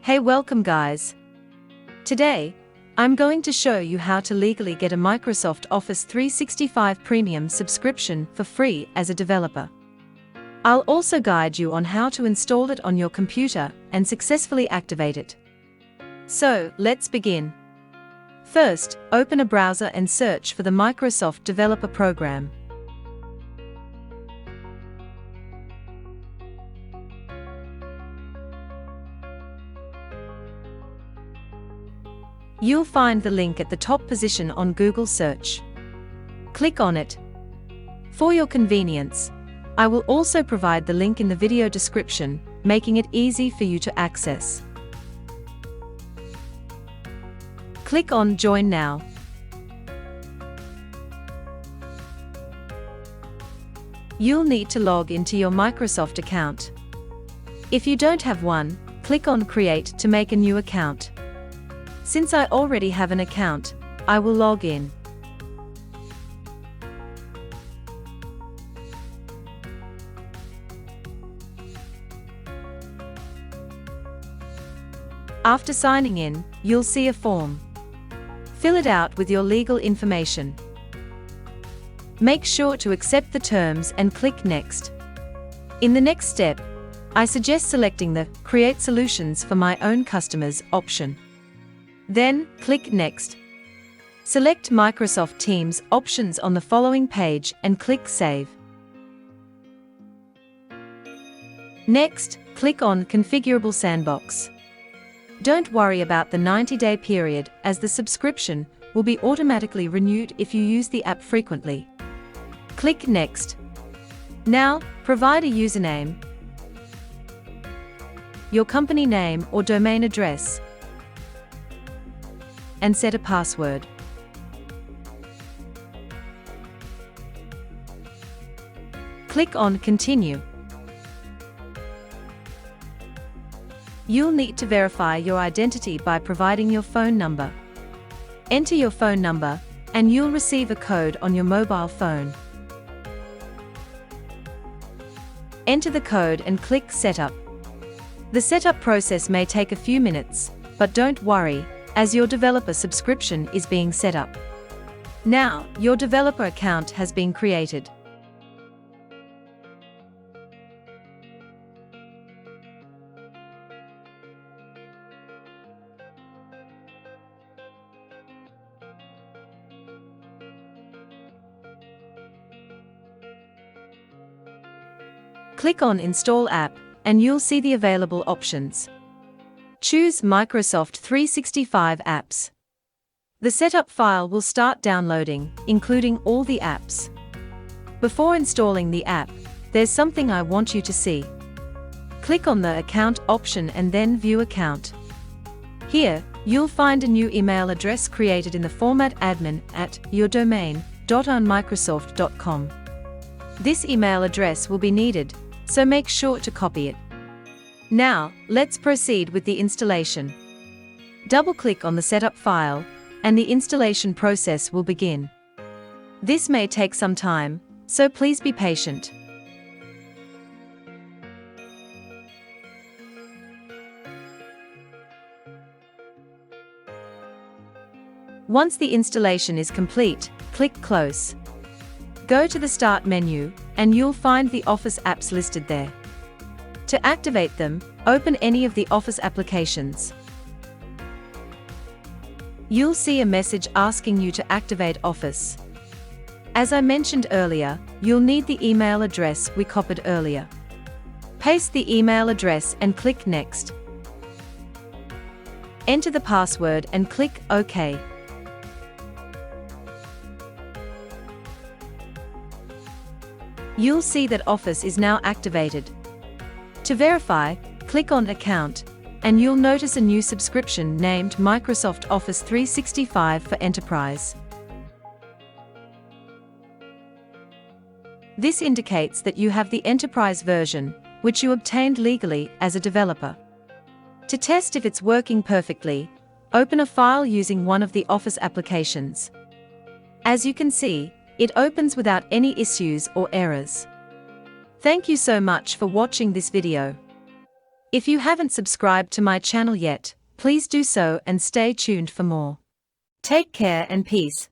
Hey, welcome guys. Today, I'm going to show you how to legally get a Microsoft Office 365 Premium subscription for free as a developer. I'll also guide you on how to install it on your computer and successfully activate it. So, let's begin. First, open a browser and search for the Microsoft Developer Program. You'll find the link at the top position on Google search. Click on it. For your convenience, I will also provide the link in the video description, making it easy for you to access. Click on Join Now. You'll need to log into your Microsoft account. If you don't have one, click on Create to make a new account. Since I already have an account, I will log in. After signing in, you'll see a form. Fill it out with your legal information. Make sure to accept the terms and click Next. In the next step, I suggest selecting the Create Solutions for My Own Customers option. Then, click Next. Select Microsoft Teams options on the following page and click Save. Next, click on Configurable Sandbox. Don't worry about the 90-day period, as the subscription will be automatically renewed if you use the app frequently. Click Next. Now, provide a username, your company name or domain address, and set a password. Click on Continue. You'll need to verify your identity by providing your phone number. Enter your phone number, and you'll receive a code on your mobile phone. Enter the code and click Setup. The setup process may take a few minutes, but don't worry, as your developer subscription is being set up. Now, your developer account has been created. Click on Install App, and you'll see the available options. Choose Microsoft 365 Apps. The setup file will start downloading, including all the apps. Before installing the app, there's something I want you to see. Click on the Account option and then View Account. Here, you'll find a new email address created in the format admin@yourdomain.onmicrosoft.com. This email address will be needed, so make sure to copy it. Now, let's proceed with the installation. Double-click on the setup file, and the installation process will begin. This may take some time, so please be patient. Once the installation is complete, click Close. Go to the Start menu, and you'll find the Office apps listed there. To activate them, open any of the Office applications. You'll see a message asking you to activate Office. As I mentioned earlier, you'll need the email address we copied earlier. Paste the email address and click Next. Enter the password and click OK. You'll see that Office is now activated. To verify, click on Account, and you'll notice a new subscription named Microsoft Office 365 for Enterprise. This indicates that you have the Enterprise version, which you obtained legally as a developer. To test if it's working perfectly, open a file using one of the Office applications. As you can see, it opens without any issues or errors. Thank you so much for watching this video. If you haven't subscribed to my channel yet, please do so and stay tuned for more. Take care and peace.